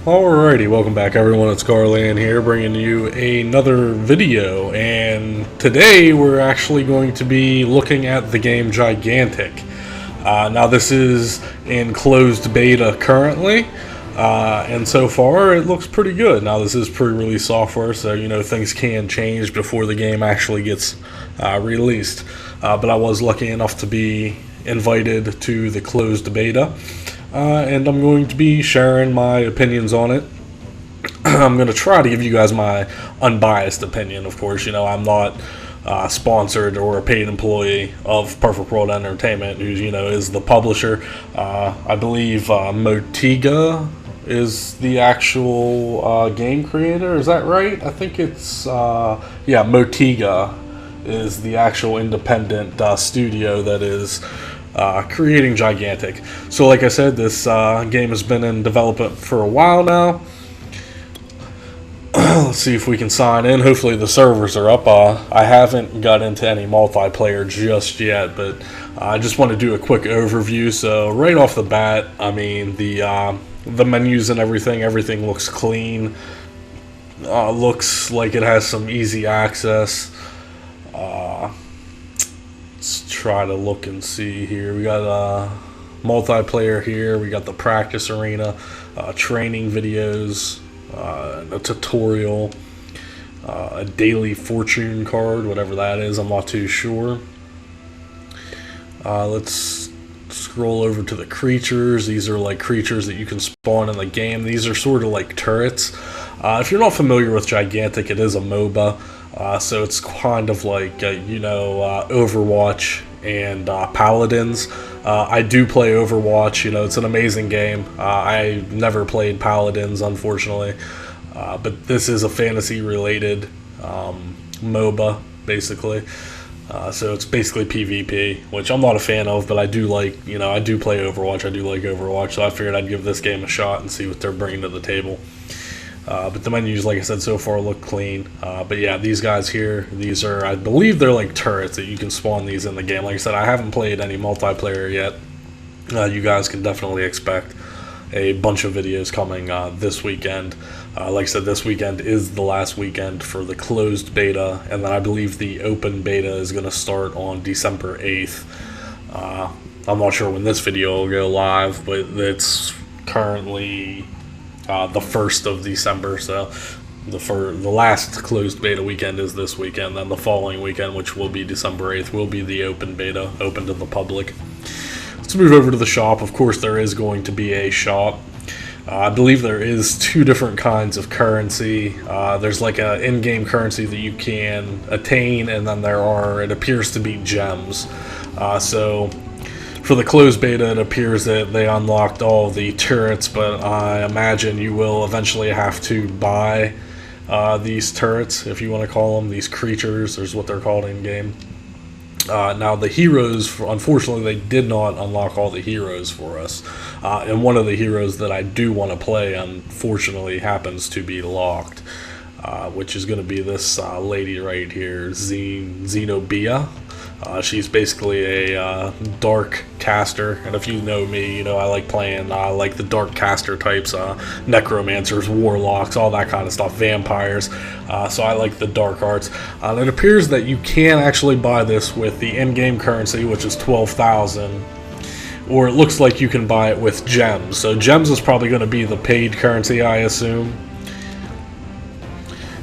Alrighty, welcome back everyone, it's Garland here bringing you another video, and today we're actually going to be looking at the game Gigantic. Now this is in closed beta currently, and so far it looks pretty good. Now this is pre-release software, so you know things can change before the game actually gets released, but I was lucky enough to be invited to the closed beta. And I'm going to be sharing my opinions on it. I'm going to try to give you guys my unbiased opinion, of course. You know, I'm not sponsored or a paid employee of Perfect World Entertainment, who, you know, is the publisher. I believe Motiga is the actual game creator. Is that right? I think it's, yeah, Motiga is the actual independent studio that is creating Gigantic. So like I said, this game has been in development for a while now. Let's see if we can sign in. Hopefully the servers are up. I haven't got into any multiplayer just yet, but I just want to do a quick overview. So right off the bat, I mean, the menus and everything looks clean. Looks like it has some easy access. Let's try to look and see here. We got multiplayer here. We got the practice arena, training videos, a tutorial, a daily fortune card, whatever that is. I'm not too sure. Let's scroll over to the creatures. These are like creatures that you can spawn in the game. These are sort of like turrets. If you're not familiar with Gigantic, it is a MOBA. So it's kind of like, you know, Overwatch and Paladins. I do play Overwatch, you know, it's an amazing game. I never played Paladins, unfortunately. But this is a fantasy-related MOBA, basically. So it's basically PvP, which I'm not a fan of, but I do like, you know, I do play Overwatch. I do like Overwatch, so I figured I'd give this game a shot and see what they're bringing to the table. But the menus, like I said, so far look clean. But yeah, these guys here, these are, I believe they're like turrets that you can spawn these in the game. Like I said, I haven't played any multiplayer yet. You guys can definitely expect a bunch of videos coming this weekend. Like I said, this weekend is the last weekend for the closed beta, and then I believe the open beta is going to start on December 8th. I'm not sure when this video will go live, but it's currently the 1st of December, so the last closed beta weekend is this weekend. Then the following weekend, which will be December 8th, will be the open beta, open to the public. Let's move over to the shop. Of course, there is going to be a shop. I believe there is 2 different kinds of currency. There's like an in-game currency that you can attain, and then there are, it appears to be gems. So for the closed beta, it appears that they unlocked all the turrets, but I imagine you will eventually have to buy these turrets, if you want to call them, these creatures, is what they're called in-game. Now the heroes, unfortunately, they did not unlock all the heroes for us. And one of the heroes that I do want to play, unfortunately, happens to be locked, which is going to be this lady right here, Zenobia. She's basically a dark caster, and if you know me, you know I like playing like the dark caster types, necromancers, warlocks, all that kind of stuff, vampires. So I like the dark arts. It appears that you can actually buy this with the in-game currency, which is 12,000, or it looks like you can buy it with gems. So gems is probably going to be the paid currency, I assume.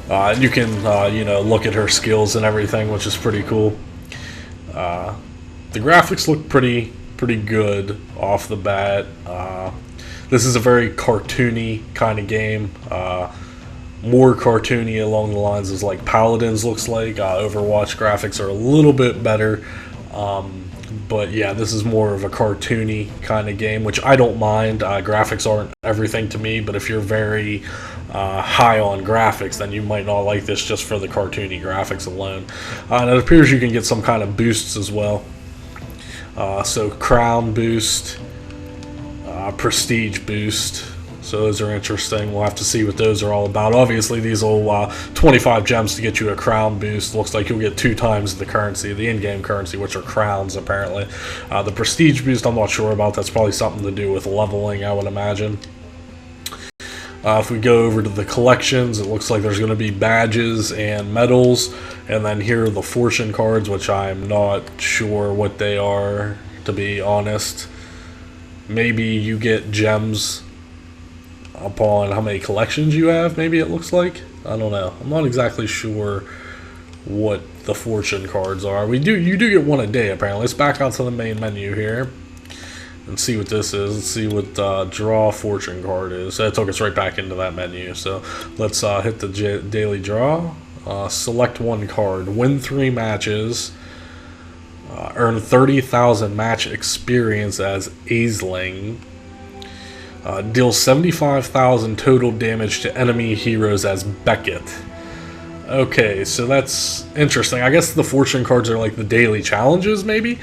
And you can you know, look at her skills and everything, which is pretty cool. The graphics look pretty good off the bat. This is a very cartoony kind of game. More cartoony along the lines as like Paladins looks like. Overwatch graphics are a little bit better. But yeah, this is more of a cartoony kind of game, which I don't mind. Graphics aren't everything to me, but if you're very high on graphics, then you might not like this just for the cartoony graphics alone. And it appears you can get some kind of boosts as well. So crown boost, prestige boost. So those are interesting. We'll have to see what those are all about. Obviously, these will 25 gems to get you a crown boost. Looks like you'll get 2 times the currency, the in-game currency, which are crowns, apparently. The prestige boost, I'm not sure about. That's probably something to do with leveling, I would imagine. If we go over to the collections, it looks like there's going to be badges and medals, and then here are the fortune cards, which I'm not sure what they are, to be honest. Maybe you get gems upon how many collections you have, maybe it looks like. I don't know. I'm not exactly sure what the fortune cards are. You do get one a day, apparently. Let's back out to the main menu here and see what this is. Let's see what draw fortune card is. That took us right back into that menu. So let's hit the daily draw. Select one card. Win 3 matches. Earn 30,000 match experience as Aisling. Deal 75,000 total damage to enemy heroes as Beckett. Okay, so that's interesting. I guess the fortune cards are like the daily challenges, maybe?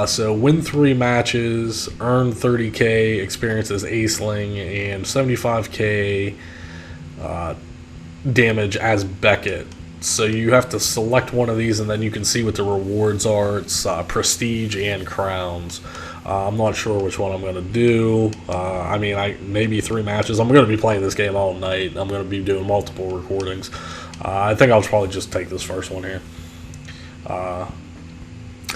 So win 3 matches, earn 30k experience as Aisling, and 75k damage as Beckett. So you have to select one of these, and then you can see what the rewards are. It's prestige and crowns. I'm not sure which one I'm going to do. I mean, maybe 3 matches. I'm going to be playing this game all night. I'm going to be doing multiple recordings. I think I'll probably just take this first one here.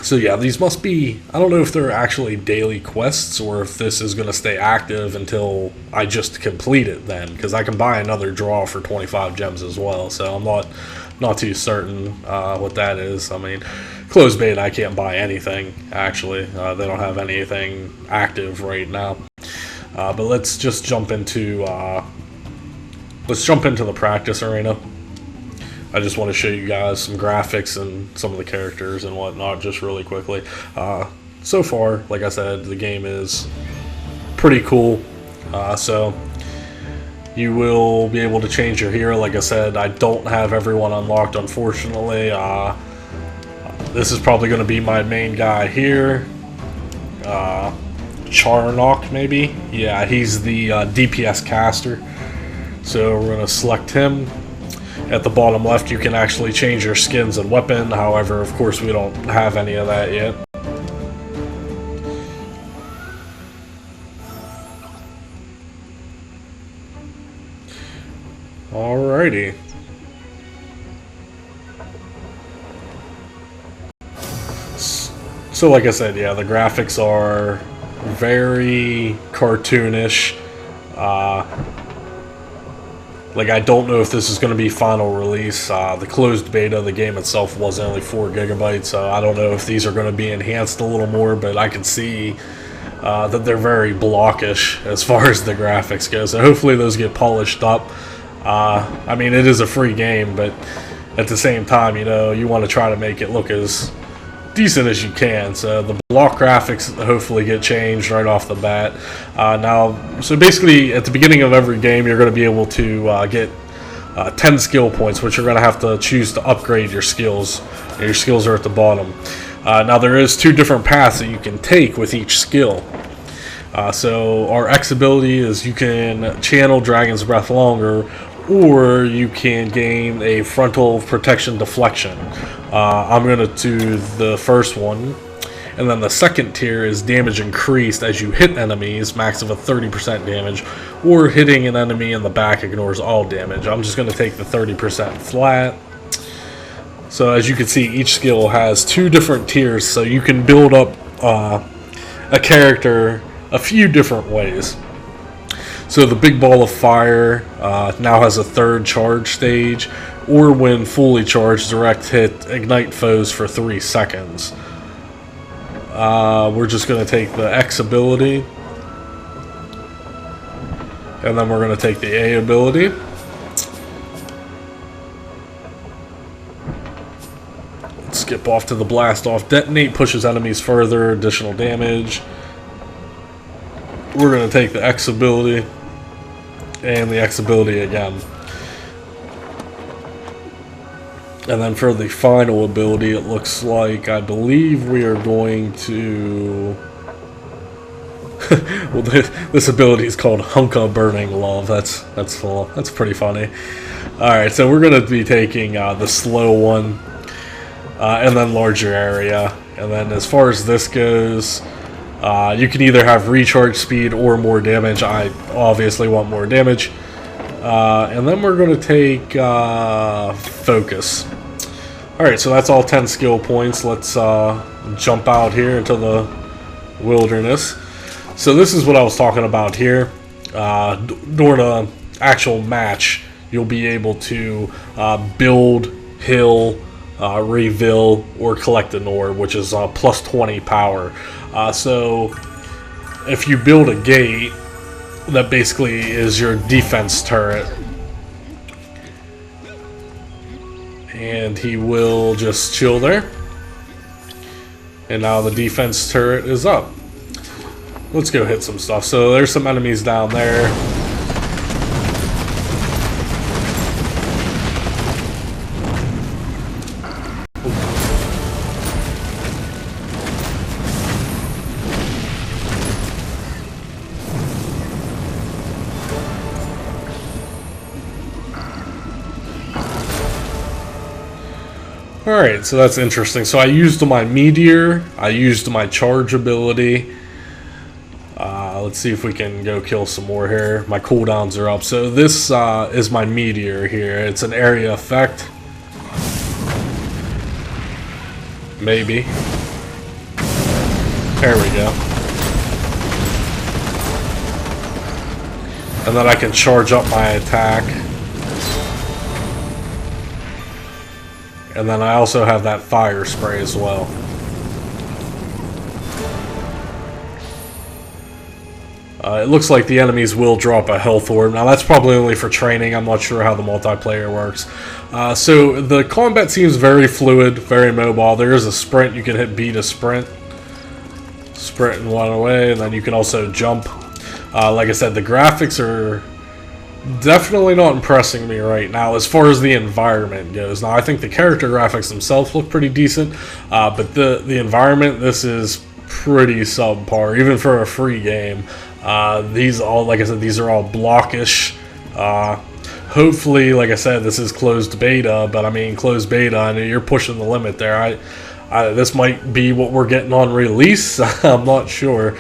So yeah, these must be, I don't know if they're actually daily quests or if this is going to stay active until I just complete it then, because I can buy another draw for 25 gems as well, so I'm not too certain what that is. I mean, closed beta, I can't buy anything, actually. They don't have anything active right now. But let's just jump into the practice arena. I just want to show you guys some graphics and some of the characters and whatnot just really quickly. So far, like I said, the game is pretty cool. So you will be able to change your hero. Like I said, I don't have everyone unlocked, unfortunately. This is probably going to be my main guy here. Charnock, maybe? Yeah, he's the DPS caster. So we're going to select him. At the bottom left, you can actually change your skins and weapon. However, of course, we don't have any of that yet. Alrighty. So like I said, yeah, the graphics are very cartoonish. Like, I don't know if this is going to be final release. The closed beta, the game itself was only 4 gigabytes, so I don't know if these are going to be enhanced a little more, but I can see that they're very blockish as far as the graphics go, so hopefully those get polished up. I mean, it is a free game, but at the same time, you know, you want to try to make it look as decent as you can, so the block graphics hopefully get changed right off the bat. So basically at the beginning of every game you're going to be able to get 10 skill points, which you're going to have to choose to upgrade your skills. Your skills are at the bottom. Now there is 2 different paths that you can take with each skill. So our X ability is you can channel Dragon's Breath longer, or you can gain a frontal protection deflection. I'm going to do the first one, and then the second tier is damage increased as you hit enemies, max of a 30% damage, or hitting an enemy in the back ignores all damage. I'm just going to take the 30% flat. So as you can see, each skill has 2 different tiers, so you can build up a character a few different ways. So the big ball of fire now has a 3rd charge stage, or when fully charged, direct hit ignite foes for 3 seconds. We're just going to take the X ability, and then we're going to take the A ability. Let's skip off to the blast off. Detonate pushes enemies further, additional damage. We're going to take the X ability and the X ability again. And then for the final ability, it looks like, I believe we are going to... well, this ability is called Hunka Burning Love. That's pretty funny. Alright, so we're going to be taking the slow one, and then larger area. And then as far as this goes, you can either have recharge speed or more damage. I obviously want more damage. And then we're going to take focus. Alright, so that's all 10 skill points. Let's jump out here into the wilderness. So this is what I was talking about here. During an actual match, you'll be able to build, heal, reveal, or collect an orb, which is plus 20 power. So if you build a gate, that basically is your defense turret. And he will just chill there. And now the defense turret is up. Let's go hit some stuff. So there's some enemies down there. Alright, so that's interesting. So I used my meteor, I used my charge ability. Let's see if we can go kill some more here. My cooldowns are up. So this is my meteor here. It's an area effect. Maybe. There we go. And then I can charge up my attack. And then I also have that fire spray as well. It looks like the enemies will drop a health orb. Now that's probably only for training. I'm not sure how the multiplayer works. So the combat seems very fluid, very mobile. There is a sprint. You can hit B to sprint. Sprint and run away. And then you can also jump. Like I said, the graphics are definitely not impressing me right now as far as the environment goes. Now I think the character graphics themselves look pretty decent, but the environment, this is pretty subpar even for a free game. These all, like I said, these are all blockish. Hopefully, like I said, this is closed beta, but I mean closed beta, I know you're pushing the limit there. This might be what we're getting on release. I'm not sure.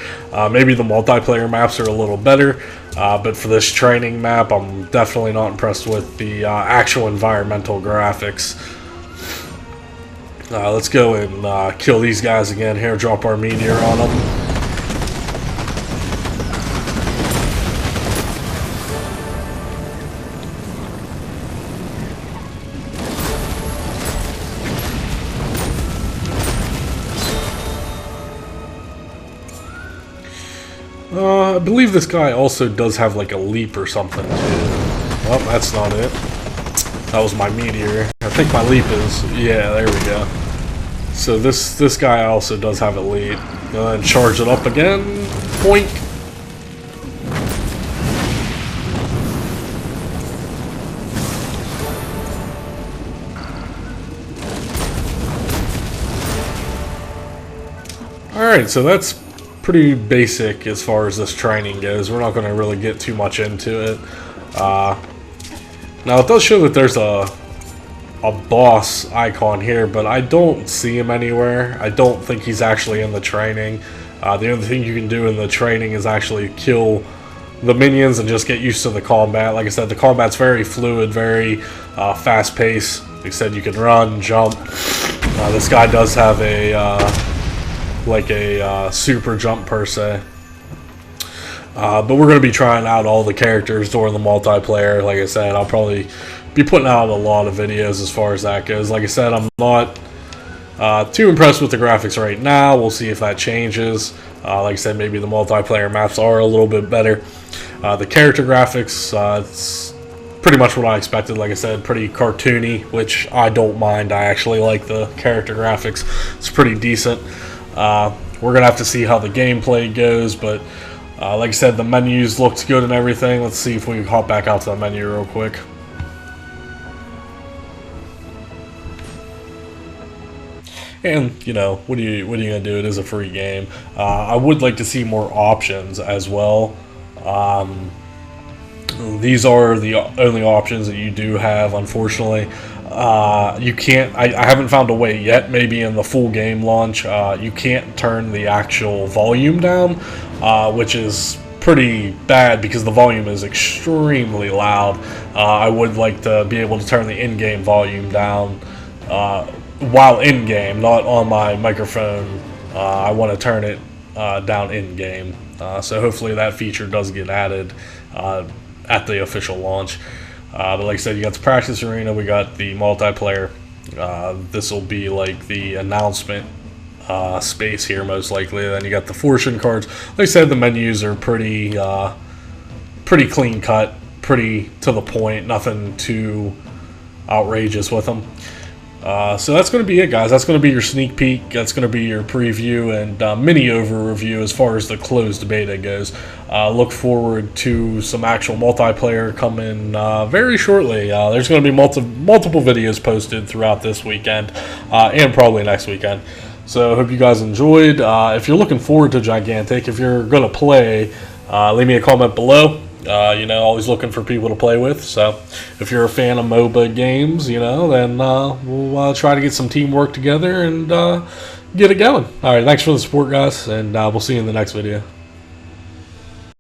Maybe the multiplayer maps are a little better, but for this training map, I'm definitely not impressed with the actual environmental graphics. Let's go and kill these guys again here, drop our meteor on them. I believe this guy also does have like a leap or something too. Well, that's not it. That was my meteor. I think my leap is, yeah, there we go. So this guy also does have a leap. And then charge it up again. Boink. Alright, so that's pretty basic as far as this training goes. We're not going to really get too much into it. Now it does show that there's a boss icon here, but I don't see him anywhere. I don't think he's actually in the training. The only thing you can do in the training is actually kill the minions and just get used to the combat. Like I said, the combat's very fluid, very fast paced. Like I said, you can run, jump. This guy does have a super jump per se. But we're going to be trying out all the characters during the multiplayer. Like I said, I'll probably be putting out a lot of videos as far as that goes. Like I said, I'm not too impressed with the graphics right now. We'll see if that changes. Like I said, maybe the multiplayer maps are a little bit better. The character graphics, it's pretty much what I expected. Like I said, pretty cartoony, which I don't mind. I actually like the character graphics. It's pretty decent. We're going to have to see how the gameplay goes, but like I said, the menus looked good and everything. Let's see if we can hop back out to the menu real quick. And, you know, what are you going to do? It is a free game. I would like to see more options as well. These are the only options that you do have, unfortunately. You can't, I haven't found a way yet, maybe in the full game launch, you can't turn the actual volume down, which is pretty bad because the volume is extremely loud. I would like to be able to turn the in-game volume down while in-game, not on my microphone. I want to turn it down in-game. So hopefully that feature does get added at the official launch. But like I said, you got the practice arena, we got the multiplayer. This will be like the announcement space here most likely. Then you got the fortune cards. Like I said, the menus are pretty clean cut, pretty to the point, nothing too outrageous with them. So that's going to be it, guys. That's going to be your sneak peek. That's going to be your preview and mini over-review as far as the closed beta goes. Look forward to some actual multiplayer coming very shortly. There's going to be multiple videos posted throughout this weekend and probably next weekend. So I hope you guys enjoyed. If you're looking forward to Gigantic, if you're going to play, leave me a comment below. Always looking for people to play with. So if you're a fan of MOBA games, then we'll try to get some teamwork together and get it going. All right, thanks for the support, guys, and we'll see you in the next video.